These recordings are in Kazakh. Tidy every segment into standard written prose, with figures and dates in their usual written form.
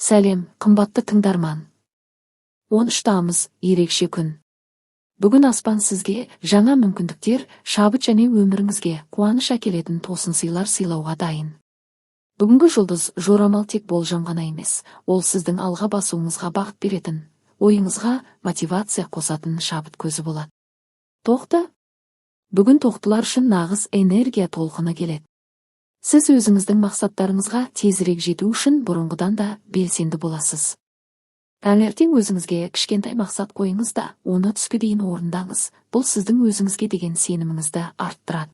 Сәлем, қымбатты тыңдарман. 13 тамыз ерекше күн. Бүгін аспан сізге жаңа мүмкіндіктер, шабыт және өміріңізге қуаныш әкелетін тосын сыйлар сыйлауға дайын. Бүгінгі жұлдыз жорамал тек болжам ғана емес, ол сіздің алға басуыңызға бағыт беретін, ойыңызға мотивация қосатын шабыт көзі болады. Тоқта. Бүгін тоқтылар үшін нағыз энергия толқыны келеді. Сіз өзіңіздің мақсаттарыңызға тезірек жету үшін бұрынғыдан да белсенді боласыз. Таңертең өзіңізге кішкентай мақсат қойыңыз да, оны түске дейін орындаңыз. Бұл сіздің өзіңізге деген сеніміңізді арттырады.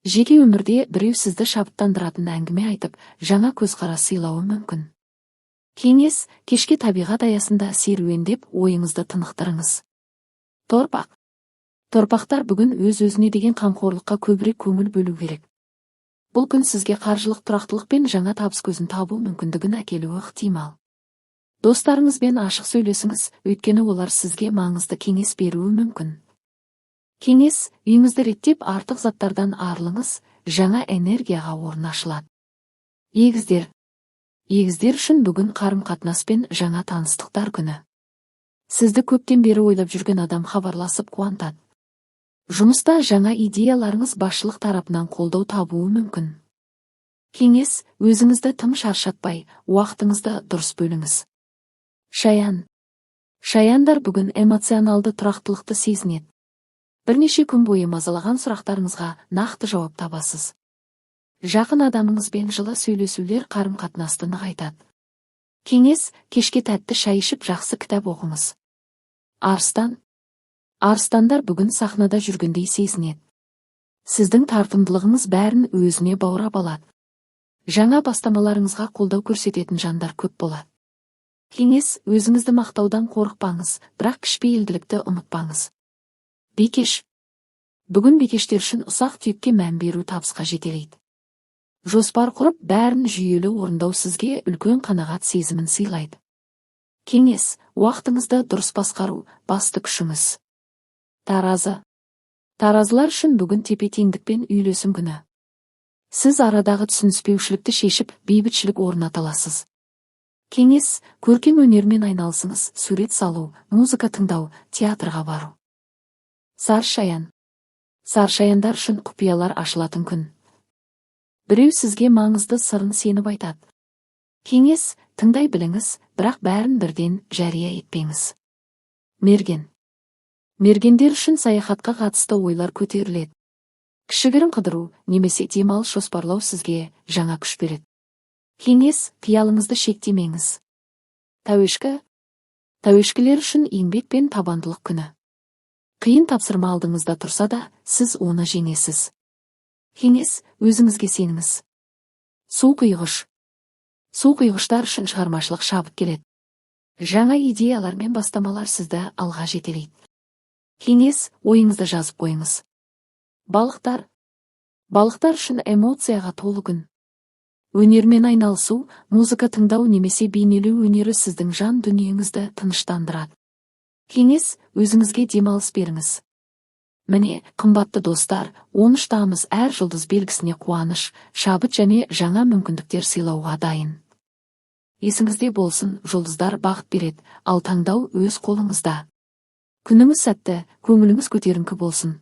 Жеке өмірде біреу сізді шабыттандыратын әңгіме айтып, жаңа көзқарас сыйлауы мүмкін. Кеңес: кешке табиғат аясында серуендеп, ойыңызды тынықтырыңыз. Торпақ. Торпақтар бүгін өз-өзіне деген қамқорлыққа көбірек көңіл бөлу керек. Бұл күн сізге қаржылық тұрақтылық пен жаңа табыс көзін табу мүмкіндігін әкелуі ықтимал. Достарыңызбен ашық сөйлесіңіз, өйткені олар сізге маңызды кеңес беруі мүмкін. Кеңес: үйіңізді реттеп, артық заттардан арылыңыз, жаңа энергияға орын ашылады. Егіздер. Егіздер үшін бүгін қарым-қатынас пен жаңа таныстықтар күні. Сізді көптен бері ойлап жүрген адам хабарласып қуантады. Жұмыста жаңа идеяларыңыз басшылық тарапынан қолдау табуы мүмкін. Кеңес: өзіңізді тым шаршатпай, уақытыңызды дұрыс бөліңіз. Шаян. Шаяндар бүгін эмоционалды тұрақтылықты сезінеді. Бірнеше күн бойы мазалаған сұрақтарыңызға нақты жауап табасыз. Жақын адамыңызбен жылы сөйлесулер қарым-қатынасты нығайтады. Кеңес: кешке тәтті шай ішіп, жақсы кітап оқыңыз. Арыстан. Арыстандар бүгін сахнада жүргендей сезінеді. Сіздің тартымдылығыңыз бәрін өзіне баурап алады. Жаңа бастамаларыңызға қолдау көрсететін жандар көп болады. Кеңес: өзіңізді мақтаудан қорықпаңыз, бірақ кішіпейілділікті ұмытпаңыз. Бикеш. Бүгін бикештер үшін ұсақ-түйекке мән беру табысқа жетелейді. Жоспар құрып, бәрін жүйелі орындау сізге үлкен қанағат сезімін сыйлайды. Кеңес: уақытыңызды дұрыс басқару басты күшіңіз. Таразы. Таразылар үшін бүгін тепе-теңдікпен үйлесім күні. Сіз арадағы түсініспеушілікті шешіп, бейбітшілік орната аласыз. Кеңес: көркем өнермен айналысыңыз, сурет салу, музыка тыңдау, театрға бару. Саршаян. Саршаяндар үшін құпиялар ашылатын күн. Біреу сізге маңызды сырын сеніп айтады. Кеңес: тыңдай біліңіз, бірақ бәрін бірден жария етпеңіз. Мерген. Мергендер үшін саяхатқа қатысты ойлар көтеріледі. Кішігірім қыдыру немесе демалыс жоспарлау сізге жаңа күш береді. Кеңес: қиялыңызды шектемеңіз. Тәуешкі. Тәуешкілер үшін еңбек пен табандылық күні. Қиын тапсырма алдыңызда тұрса да, сіз оны жеңесіз. Кеңес: өзіңізге сеніңіз. Су құйғыш. Су құйғыштар үшін шығармашылық шабыт келеді. Жаңа идеялар мен бастамалар сізді алға жетелейді. Кеңес: ойыңызды жазып қойыңыз. Балықтар. Балықтар үшін эмоцияға толы күн. Өнермен айналысу, музыка тыңдау немесе бейнелеу өнері сіздің жан дүниеңізді тыныштандырады. Кеңес: өзіңізге демалыс беріңіз. Міне, қымбатты достар, 13 тамыз әр жұлдыз белгісіне қуаныш, шабыт және жаңа мүмкіндіктер сыйлауға дайын. Есіңізде болсын, жұлдыздар бағыт береді, ал таңдау өз қолыңызда. Күніңіз сәтті, көңіліңіз көтеріңкі болсын.